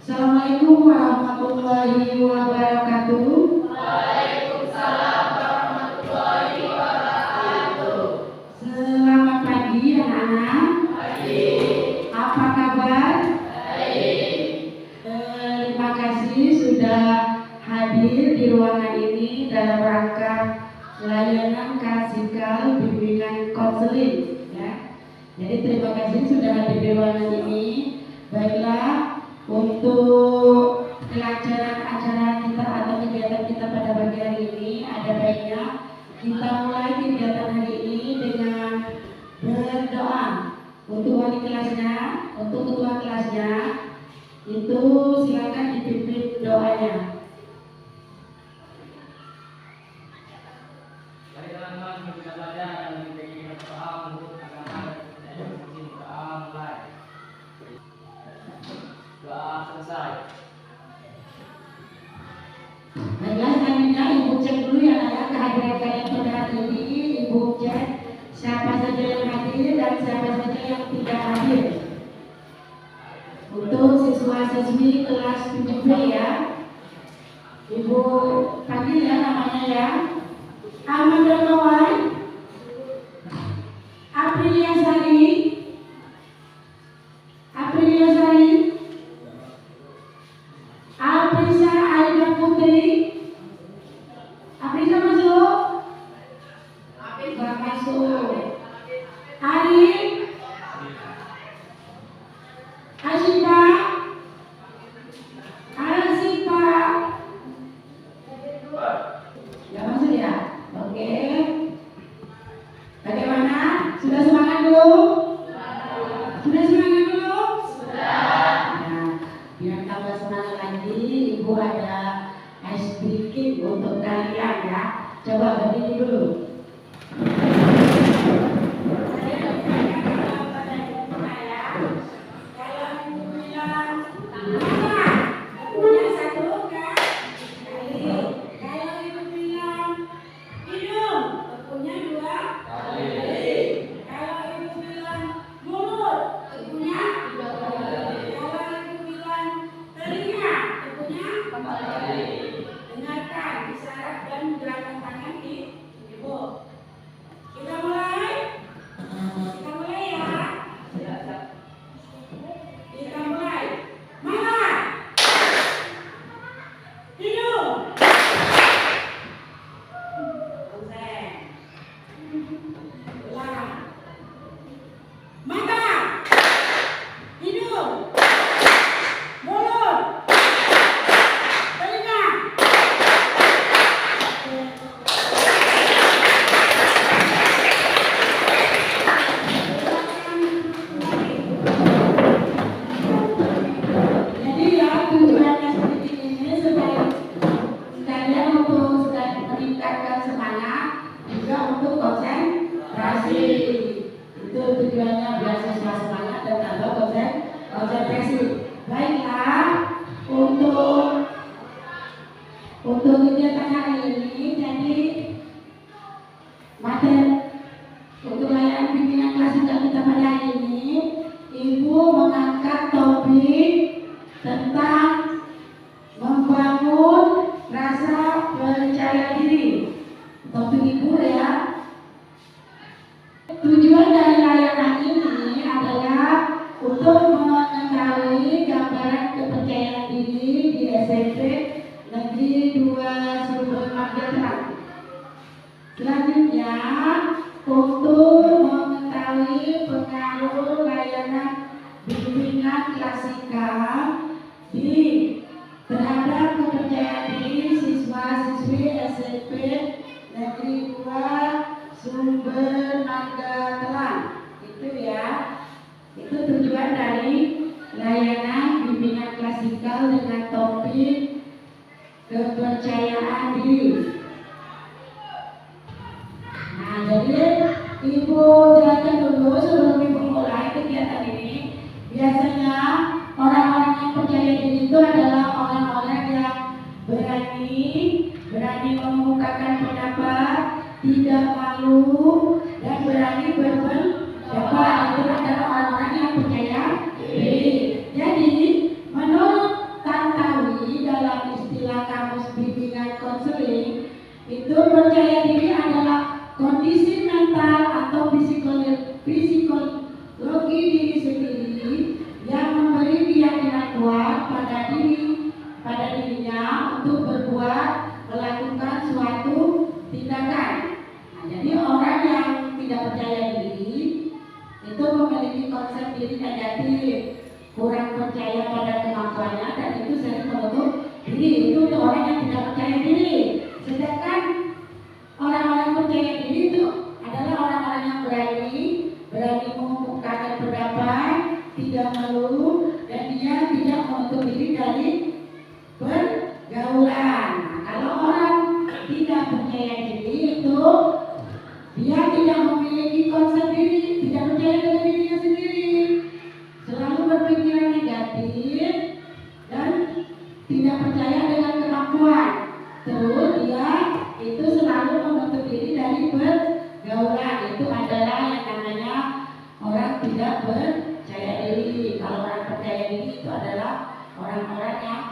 Assalamualaikum warahmatullahi wabarakatuh. Waalaikumsalam warahmatullahi wabarakatuh. Selamat pagi anak-anak. Pagi. Apa kabar? Baik. Terima kasih sudah hadir di ruangan ini dalam rangka layanan kasikal bimbingan konseling. Ya. Jadi terima kasih sudah hadir di ruangan ini. Baiklah, untuk kelancaran acara kita atau kegiatan kita pada pagi hari ini, ada baiknya kita mulai kegiatan hari ini dengan berdoa. Untuk wali kelasnya, untuk ketua kelasnya, itu silakan dipimpin doanya. Mari teman-teman kita belajar dan memiliki doa untuk agama dan doa mulai. Doa selesai. Baiklah, selanjutnya Ibu cek dulu ya Naya kehadiran kalian pada hari ini. Ibu cek siapa saja yang hadir dan siapa saja yang tidak hadir. Untuk siswa-siswi kelas 7B ya, Ibu panggil ya namanya ya. Ahmad Darmawan, Aprilia Sari, Aprisa Aida Putri. Aprisa masuk? Aprisa masuk. Arif, Asifa, ya masuk ya? Oke. Bagaimana? Sudah semangat belum? Sudah semangat belum? Sudah. Nah, biar tambah semangat lagi, Ibu ada ice breaking untuk kalian ya. Coba berdiri dulu. Dengarkan isyarat dan gerakan tangan Ibu. Kita mulai. Kita mulai ya. Kita mulai. Mana? Hidung. Konsen. Ulang. Mata. Hidung. Mulut. Telinga. Jadi ya tujuannya seperti ini supaya kalian untuk meningkatkan semangat juga untuk konsentrasi. Itu tujuannya biar siswa semangat dan tambah konsentrasi. Baiklah, untuk kegiatan hari ini jadi materi untuk layanan bimbingan klasikal kita pada hari ini, Ibu mengangkat topik tentang membangun rasa percaya diri. Topik Ibu ya. Tujuan dari layanan ini adalah untuk mengetahui gambaran kepercayaan diri di SMP Negeri 2 Sumber Magetan. Selanjutnya, untuk mengetahui pengaruh layanan bimbingan klasikal terhadap kepercayaan diri siswa-siswi SMP Negeri 2 Sumber Magetan. Itu ya. Itu tujuan dari layanan bimbingan klasikal dengan topik kepercayaan diri. Nah, jadi Ibu jelaskan dulu sebelum Ibu mulai kegiatan ini. Biasanya orang-orang yang percaya diri itu adalah orang-orang yang berani mengemukakan pendapat, tidak malu, dan berani berpendapat. Itu adalah orang-orang yang percaya diri. Jadi menurut psikologi diri sendiri yang memberi keyakinan kuat pada dirinya untuk melakukan suatu tindakan. Nah, jadi orang yang tidak percaya diri itu memiliki konsep diri negatif, kurang percaya pada kemampuannya, dan itu sering menutup diri. Itu untuk orang yang tidak percaya diri. Sedangkan orang-orang percaya diri itu adalah orang-orang yang berani mengungkapkan pendapat, tidak malu, dan dia tidak menutup diri dari pergaulan. Nah, kalau orang tidak percaya diri itu dia tidak memiliki konsep diri, tidak percaya dengan dirinya sendiri, selalu berpikiran negatif dan tidak percaya dengan kemampuan. Terus dia itu selalu menutup diri dari pergaulan. Itu adalah yang namanya orang tidak percaya diri. Kalau orang percaya diri itu adalah orang-orang yang,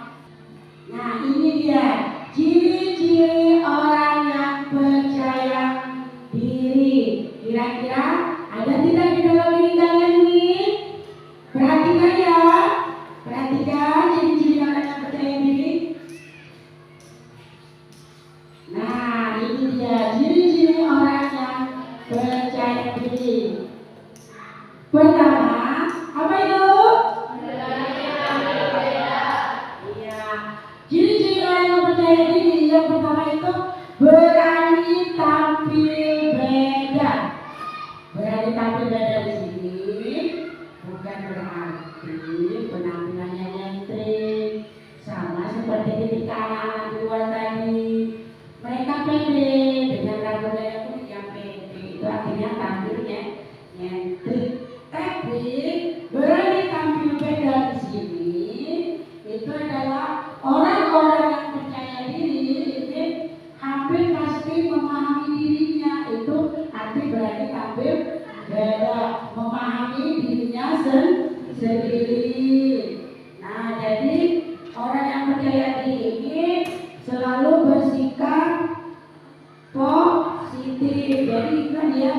nah ini dia ciri-ciri orang yang percaya diri. Kira-kira ada tidak di dalam diri kalian ini? Perhatikan ya, perhatikan ciri-ciri orang yang percaya diri. Nah ini dia ciri-ciri orang yang percaya diri. Pertama, apa itu? Iya, ciri-ciri orang yang percaya diri yang pertama itu berani tampil beda. Berani tampil beda di sini bukan berarti penampilannya nyentrik sama seperti ketika anak-anak di luar tadi. Mereka pede dengan rambut yang pede, itu artinya tampilnya nyentrik. Tapi berani tampil beda di sini itu adalah orang-orang yang percaya diri. Ini hampir pasti memahami dirinya, itu arti berani tampil beda, memahami dirinya sendiri. Nah, jadi orang yang percaya diri ini selalu bersikap positif. Jadi kan dia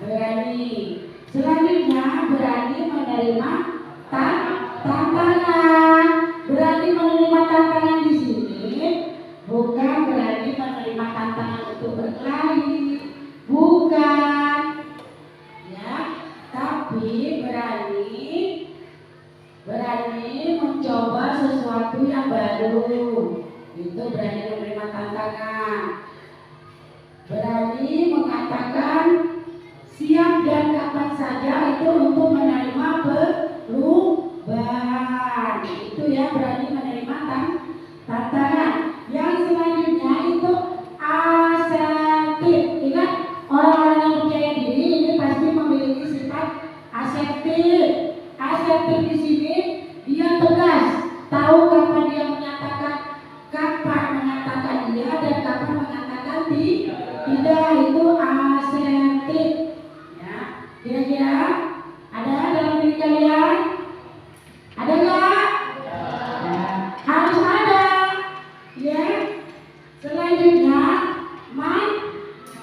berani. Selanjutnya berani menerima tantangan. Berani menerima tantangan di sini bukan berani menerima tantangan untuk berkelahi, bukan, ya, tapi berani mencoba sesuatu yang baru. Itu berani menerima tantangan. Berani mengatakan siap dan kapan saja itu untuk menerima perubahan. Itu ya berani menerima tantangan. Yang selanjutnya itu asertif. Ingat, orang-orang yang percaya diri ini pasti memiliki sifat asertif. Asertif di sini dia tegas, tahu kapan dia mengatakan iya dan kapan mengatakan tidak. Itu asertif. Kira-kira ada dalam diri kalian? Ada nggak? Ya. Harus ada, ya. Selanjutnya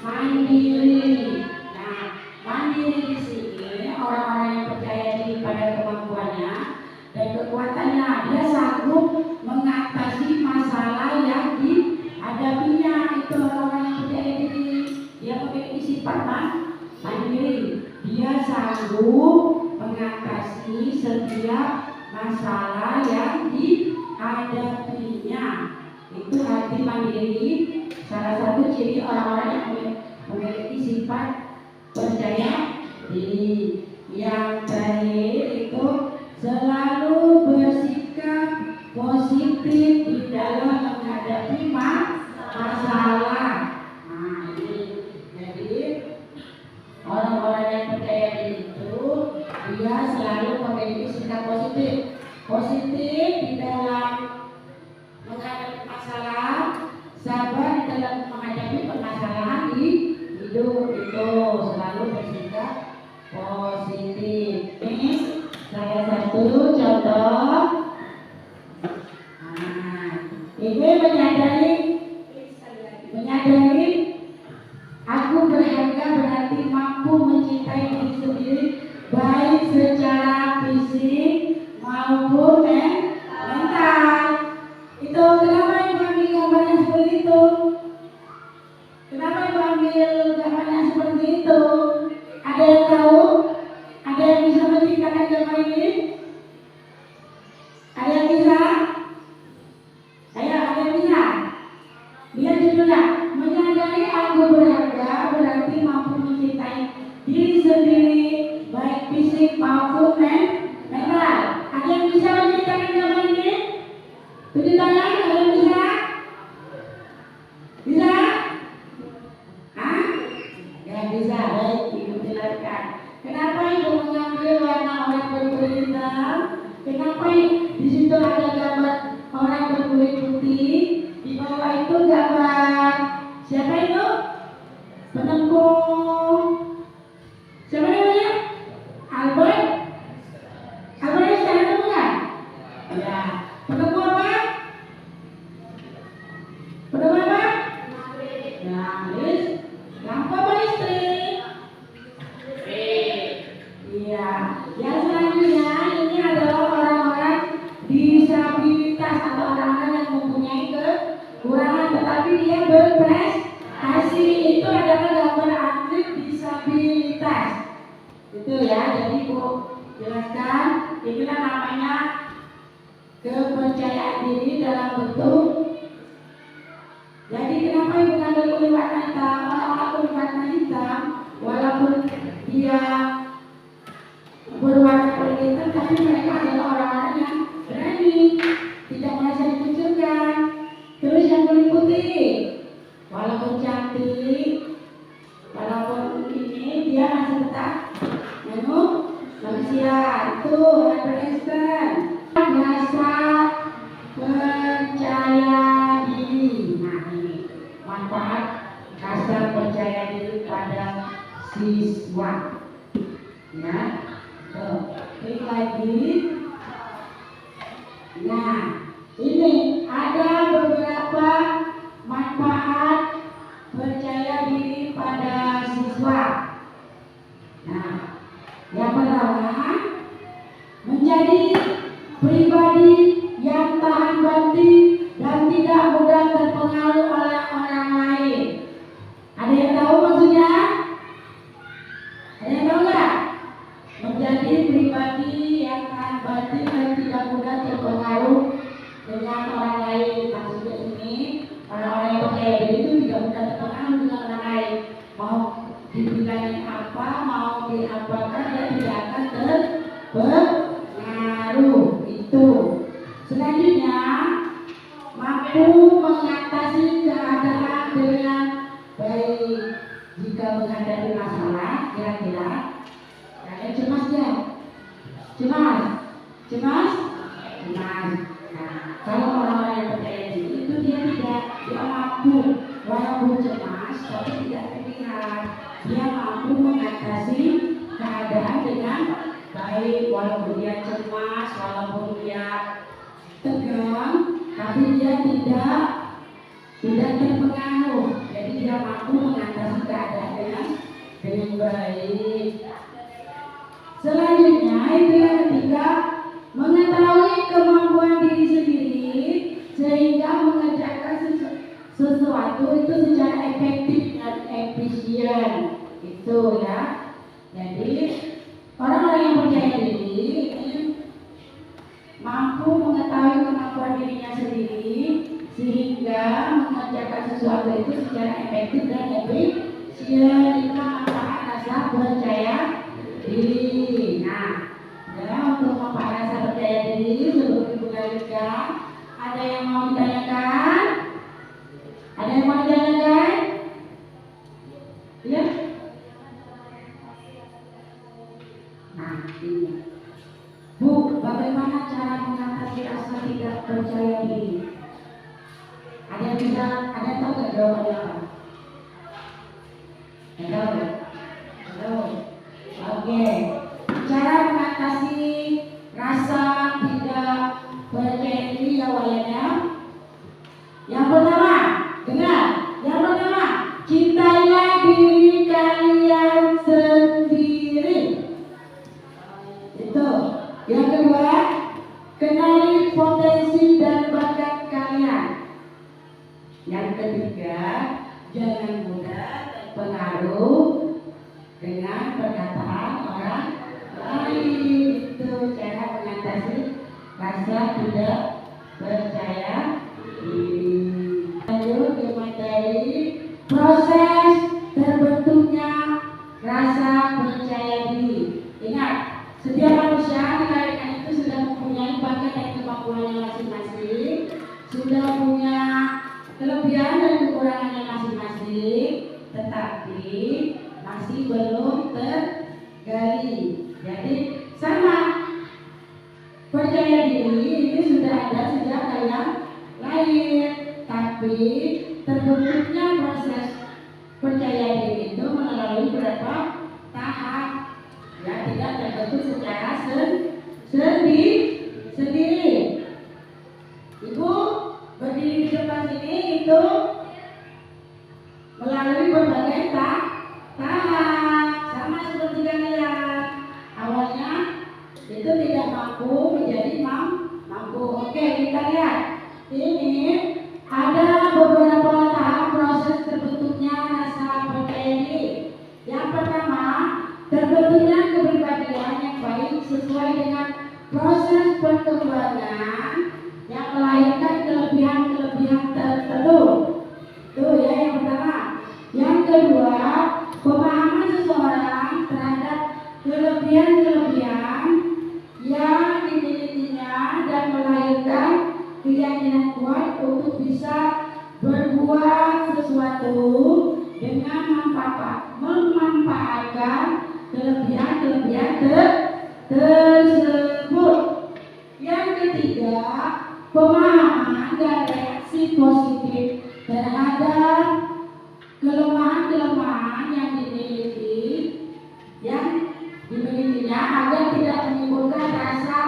mandiri. Nah, mandiri di sini orang-orang yang percaya diri pada kemampuannya dan kekuatannya. Dia sanggup mengatasi masalah yang dihadapinya. Itu orang-orang yang percaya diri. Dia memiliki sifat mandiri. Dia sanggup mengatasi setiap masalah yang dihadapinya. Itu arti mandiri. Salah satu ciri orang-orang yang memiliki sifat percaya diri. Yang terakhir itu selalu bersikap positif di dalam menghadapi masalah. Nah ini jadi orang-orang yang percaya diri itu dia selalu memiliki sikap positif di dalam menghadapi masalah, sabar di dalam menghadapi permasalahan di hidup. Itu selalu bersikap positif. Ini salah satu contoh. Nah, ini menyadari aku berharga berarti mampu mencintai Tunjuk tangan, kalian bisa? Bisa? Hah? Ya bisa, baik, Ibu silakan. Kenapa Ibu mengambil warna orang berkulit hitam? Kenapa di situ ada gambar orang berkulit putih? Di bawah itu gambar siapa itu? Penempuh. Siapa namanya? Albert. Albert Einstein itu bukan? Ya. Penempuh apa? Penempuh apa? Nah, lampu apa listrik? Iya. Yang selanjutnya ini adalah orang-orang disabilitas atau orang-orang yang mempunyai kekurangan tetapi dia berprestasi. Itu adalah gambar atlet disabilitas. Itu ya. Jadi Bu jelaskan, inilah namanya kepercayaan diri dalam bentuk. Jadi kenapa Ibu ngambil kulit warna hitam? Orang-orang kulit warna hitam walaupun dia berwarna kulit hitam, tapi mereka adalah orang-orang yang berani, tidak merasa dikucilkan. Terus yang kulit putih, walaupun cantik, walaupun ini dia masih tetap manusia. Itu Albert Einstein. Rasa percaya diri. Nah ini manfaat rasa percaya diri pada siswa. Ya, klik lagi. Nah, ini ada beberapa manfaat percaya diri pada siswa. Nah, yang pertama, menjadi pribadi yang tahan banting dan tidak mudah terpengaruh oleh orang lain. Ada yang tahu maksudnya? Ada yang tahu nggak? Menjadi pribadi yang tahan banting dan tidak mudah terpengaruh dengan orang lain. Maksudnya ini orang-orang yang percaya diri itu tidak mudah terpengaruh dengan orang lain. Mau dibilangin apa, mau diapakan, dia tidak akan terpengaruh. Itu. Selanjutnya, mampu mengatasi keadaan dengan baik. Jika menghadapi masalah, kira-kira kalian cemas ya? Cemas? Cemas? Cemas. Nah, kalau orang-orang yang percaya diri itu dia mampu walaupun cemas tapi tidak terlihat. Dia mampu mengatasi keadaan dengan baik, walaupun dia cemas, walaupun dia tegang, tapi dia tidak terpengaruh. Jadi dia mampu mengatasi keadaan dengan baik. Selanjutnya itu yang ketiga, mengetahui kemampuan diri sendiri sehingga mengerjakan sesuatu itu secara efektif dan efisien. Itu ya. Jadi orang-orang yang percaya diri ini mampu mengetahui kemampuan dirinya sendiri sehingga mengerjakan sesuatu itu secara efektif dan efisien. Itu manfaat rasa percaya diri. Nah, ya, untuk manfaat rasa percaya diri sebelum Ibu lanjutkan, ada yang mau ditanyakan? Ada yang mau ditanyakan? Ya? Nah, ini. Bu, bagaimana cara mengatasi rasa tidak percaya diri? Ada yang tahu nggak jawabannya apa? Yang tahu nggak? Tahu? Oke. Cara mengatasi rasa tidak percaya diri awalnya. Yang pertama, dengar. Yang pertama, cintailah diri kalian sendiri. Itu. Yang kedua, kenali potensi dan bakat kalian. Yang ketiga, jangan mudah terpengaruh dengan perkataan orang lain. Itu cara mengatasi rasa tidak percaya diri. Lanjut ke materi proses terbentuknya rasa percaya diri. Ingat, setiap manusia dilahirkan itu sudah mempunyai bakat dan kemampuannya masing-masing. masih belum tergali. Jadi sama, percaya diri ini sudah ada sejak kalian lahir, tapi terbentuknya proses percaya diri itu melalui beberapa tahap. Ya, tidak terbentuk secara sendiri. Ibu berdiri di depan sini itu melalui berbagai tahap, sama seperti kalian. Awalnya itu tidak mampu menjadi mampu. Oke, kita lihat. Ini ada beberapa tahap proses terbentuknya rasa percaya diri. Yang pertama, terbentuknya kepribadian yang baik sesuai dengan proses perkembangan yang melahirkan kelebihan-kelebihan tertentu. Itu ya yang pertama. Yang kedua, pemahaman seseorang terhadap kelebihan-kelebihan yang dimilikinya dan melahirkan keyakinan kuat untuk bisa berbuat sesuatu dengan memanfaatkan kelebihan-kelebihan tersebut. Yang ketiga, pemahaman dan reaksi positif terhadap kelemahan-kelemahan yang dimilikinya agar tidak menimbulkan rasa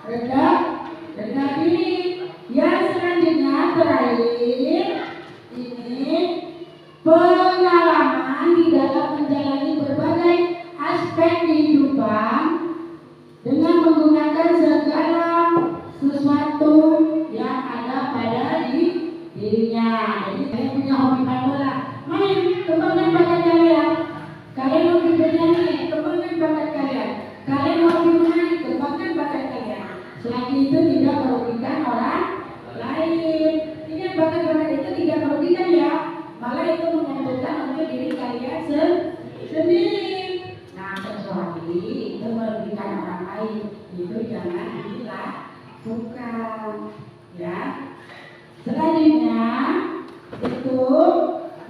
rendah diri. Yang selanjutnya terakhir ini pengalaman di dalam menjalani berbagai aspek kehidupan dengan menggunakan segala sesuatu yang ada pada dirinya. Jadi saya punya hobi main bola, main, kembangkan bakat kalian. Kalian hobi bernyanyi, kembangkan bakat kalian. Kalian hobi menari, kembangkan bakat kalian. Selagi itu tidak merugikan orang lain. Ingat, bakat-bakat itu tidak merugikan ya, malah itu menguntungkan untuk diri kalian sendiri. Nah, kecuali itu merugikan orang lain, itu jangan dilakukan ya. Selanjutnya itu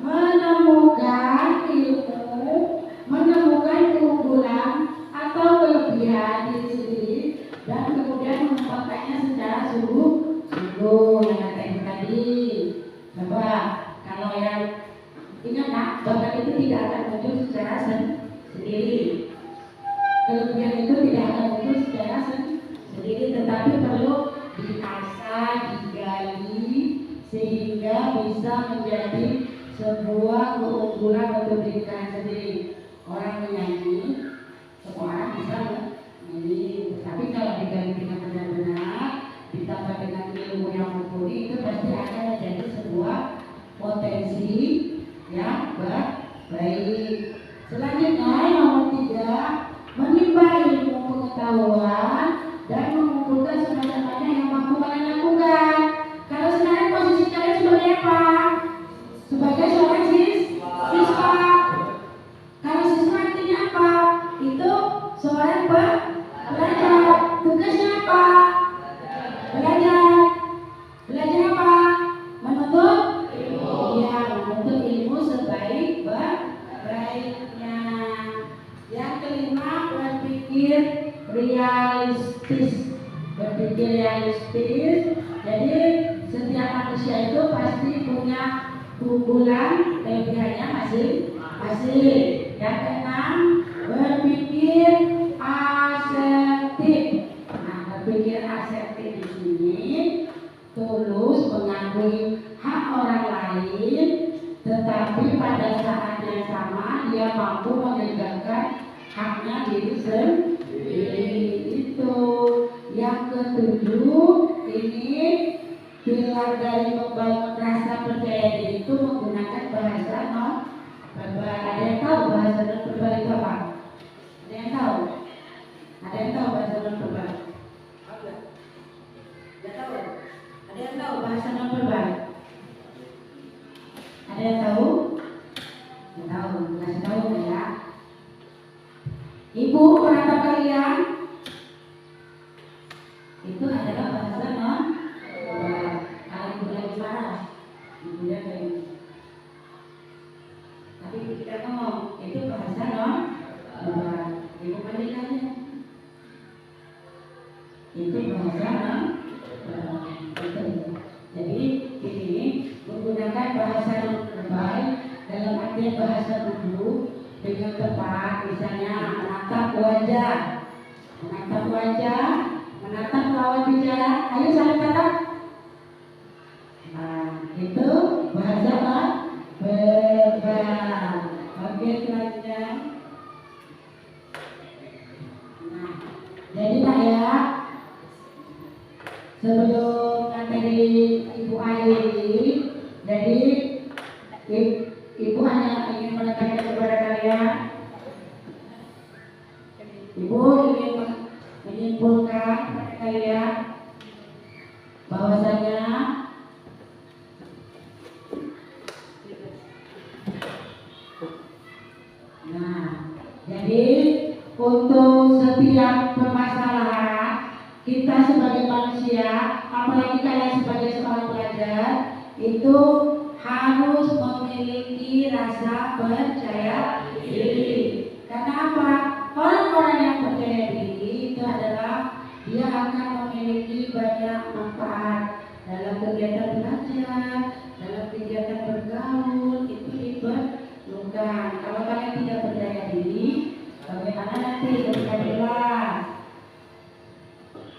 menemukan ilmu, menemukan keunggulan atau kelebihan diri sendiri dan kemudian mengembangkannya secara sungguh-sungguh yang kata ibu tadi. Coba kalau yang ingat nak, bakat itu tidak akan muncul secara sendiri. Kelebihan itu tidak akan muncul secara sendiri, tetapi perlu diasah, digali sehingga bisa menjadi sebuah keunggulan untuk diri kalian sendiri. Orang menyanyi, semua orang bisa menyanyi, tapi kalau digali dengan benar-benar, ditambah dengan ilmu yang mumpuni, itu pasti akan menjadi sebuah potensi yang baik. Selanjutnya nomor 3, menimba ilmu pengetahuan dan mengumpulkan semacam-macam yang mampu kalian lakukan. Kalau sekarang posisi kalian sebagai apa? Sebagai seorang siswa. Kalau siswa artinya apa? Itu seorang pelajar. Tugasnya apa? Belajar. Belajar apa? Menuntut ilmu. Ya, menuntut ilmu sebaik-baiknya. Yang kelima, berpikir realistis. Berpikir realistis. Jadi setiap manusia itu pasti punya keunggulan, kelebihannya masing-masing. Yang keenam, berpikir asertif. Nah, berpikir asertif di sini tulus mengakui hak orang lain, tetapi pada saat yang sama dia mampu menegakkan haknya diri sendiri. Itu yang ketujuh. Ini pilar dari membangun rasa percaya diri itu menggunakan bahasa non-verbal. Ada yang tahu bahasa non-verbal itu apa? Ada yang tahu? Ada yang tahu bahasa non-verbal? Ada tahu? Ada yang tahu bahasa non-verbal? Ada yang tahu? Tidak tahu, kasih tahu ya. Ibu, menatap kalian itu adalah bahasa non-verbal. Kalau ibu lagi marah, ibu lihat kayak ini. Tapi kita ngomong itu bahasa non latihan bahasa tubuh dengan tepat, misalnya menatap wajah, menatap lawan bicara. Ayo saling tatap. Nah, itu bahasa apa? Verbal. Oke, selanjutnya. Nah, jadi Pak ya, sebelum materi Ibu Ayu ini, jadi Ibu hanya ingin menekankan kepada kalian, Ibu ingin menyimpulkan kepada kalian bahwasanya jadi untuk setiap permasalahan kita sebagai manusia, apalagi kalian sebagai seorang pelajar, itu harus memiliki rasa percaya diri. Karena apa? Orang-orang yang percaya diri itu adalah dia akan memiliki banyak manfaat dalam kegiatan belajar, dalam kegiatan bergaul, itu diperlukan. Kalau kalian tidak percaya diri, bagaimana nanti ketika kelas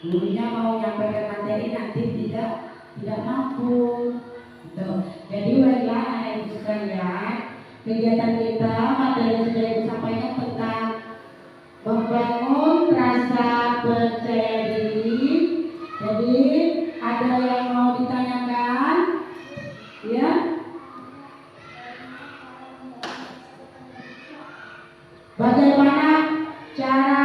gurunya mau menyampaikan materi nanti tidak mampu. Jadi baiklah anak ibu sekalian, kegiatan kita materi yang sudah ibu sampaikan tentang membangun rasa percaya diri. Jadi ada yang mau ditanyakan? Ya? Bagaimana cara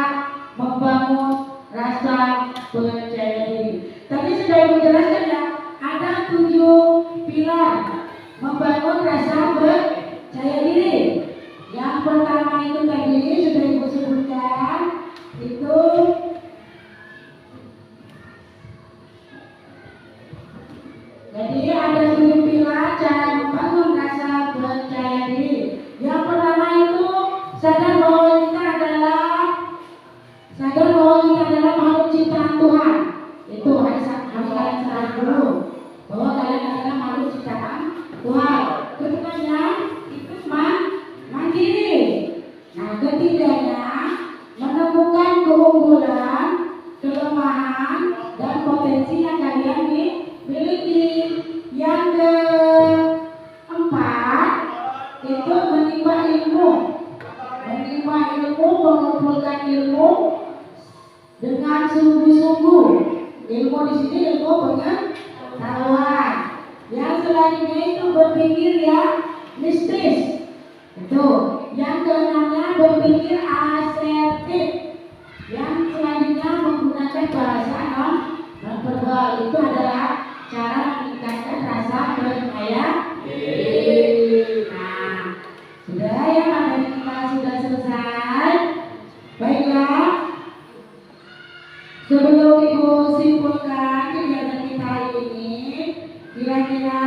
membangun rasa percaya diri? Tadi sudah ibu jelaskan ya, ada 7 pilar membangun rasa percaya diri. Yang pertama itu tadi sudah ibu sebutkan, itu jadi ada 7 pilar cara membangun rasa percaya diri. Yang pertama itu sadar bahwa kita adalah makhluk ciptaan Tuhan. Itu harus kalian sadar dulu bahwa kalian adalah makhluk ciptaan Tuhan. Keduanya itu mandiri. Nah, ketiganya menemukan keunggulan, kelemahan, dan potensi yang kalian miliki. Yang keempat itu menimba ilmu, mengumpulkan ilmu dengan sungguh-sungguh. Ilmu di sini ilmu pengetahuan. Yang selanjutnya itu berpikir yang mistis. Itu. Yang keenamnya berpikir asertif. Yang selanjutnya menggunakan bahasa non-verbal. Itu adalah cara meningkatkan rasa percaya diri. Nah, sudah ya, materi kita sudah selesai. Baiklah, sebelum ibu simpulkan kegiatan kita hari ini, kira-kira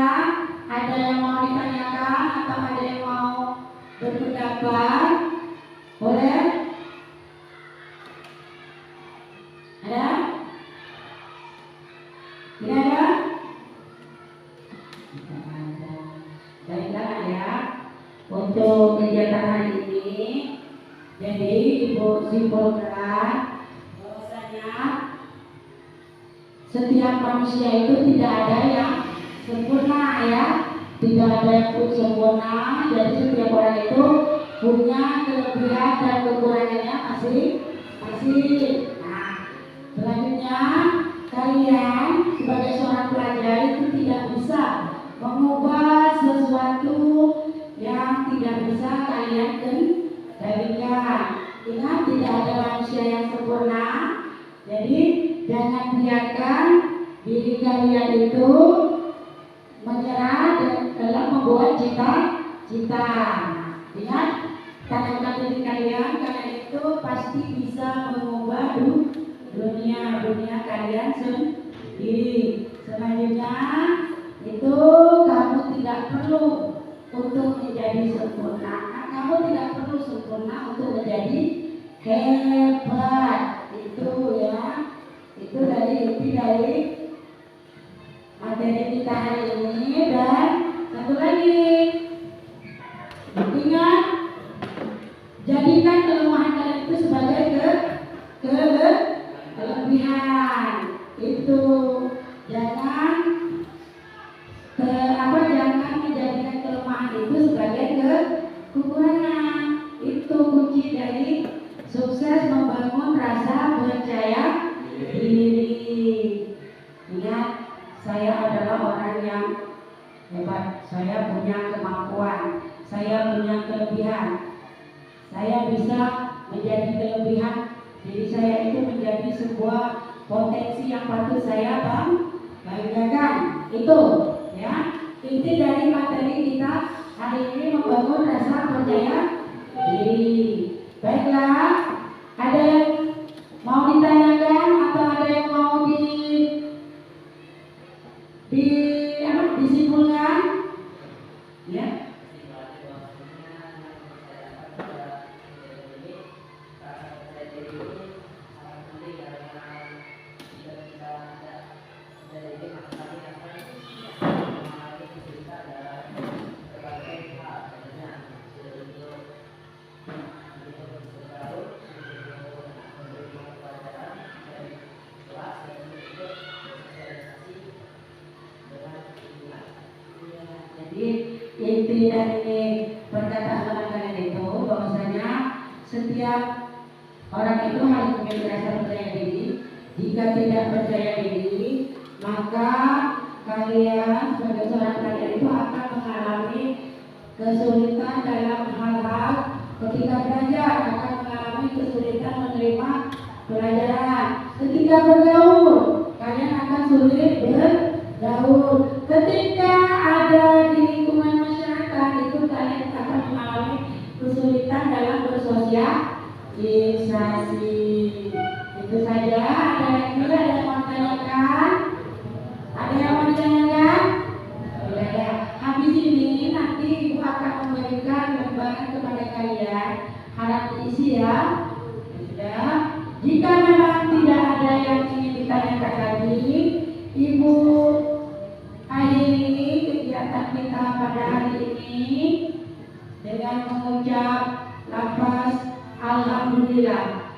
ada yang mau ditanyakan atau ada yang mau berpendapat? Boleh? Ada? Tidak ada? Baiklah ya, untuk kegiatan hari ini, jadi ibu simpulkan bahwasanya setiap manusia itu tidak ada yang sempurna ya, tidak ada yang sempurna. Jadi setiap orang itu punya kelebihan dan kekurangannya masing-masing. Nah, selanjutnya kalian sebagai seorang pelajar itu tidak bisa mengubah sesuatu yang tidak bisa kalian kendalikan. Ingat, tidak ada manusia yang sempurna. Jadi jangan biarkan diri kalian itu menyerah dalam membuat cita-cita. Ingat, tanamkan diri kalian itu pasti bisa mengubah dunia kalian sendiri. Selanjutnya itu kamu tidak perlu untuk menjadi sempurna. Kamu tidak perlu sempurna untuk menjadi hebat. Itu ya, itu dari materi kita hari ini. Dan satu lagi, Ingat, jadikan kelemahan kalian itu sebagai kelebihan. Itu jangan jangan menjadikan kelemahan itu sebagai kekurangan. Itu kunci dari sukses membangun rasa percaya diri. Ingat, saya adalah orang yang hebat. Saya punya kemampuan. Saya punya kelebihan. Saya bisa menjadi kelebihan. Jadi saya itu menjadi sebuah potensi yang patut saya banggakan. Itu ya inti dari materi kita hari ini, membangun rasa percaya diri. Baiklah, ada yang mau ditanyakan atau ada yang mau disimpulkan? Ya. Inti dari perkataan kalian itu bahwasanya setiap orang itu harus memiliki rasa percaya diri. Jika tidak percaya diri, maka kalian sebagai seorang pelajar itu akan mengalami kesulitan dalam hal-hal ketika belajar, akan mengalami kesulitan menerima pelajaran. Ketika bergaul, kalian akan sulit bergaul. Ketika ada di lingkungan masyarakat itu, kalian akan mengalami kesulitan dalam bersosialisasi. Itu saja. Ada yang juga ada yang mau ditanyakan? Ada yang mau ditanyakan? Ya. Habis ini nanti Ibu akan memberikan lembaran kepada kalian. Harap diisi ya. Sudah. Jika memang tidak ada yang ingin ditanyakan lagi, Ibu akhiri kegiatan kita pada hari ini dengan mengucap lafaz alhamdulillah.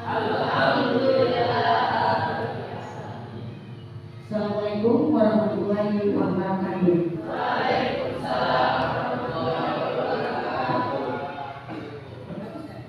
Alhamdulillah. Assalamualaikum warahmatullahi wabarakatuh.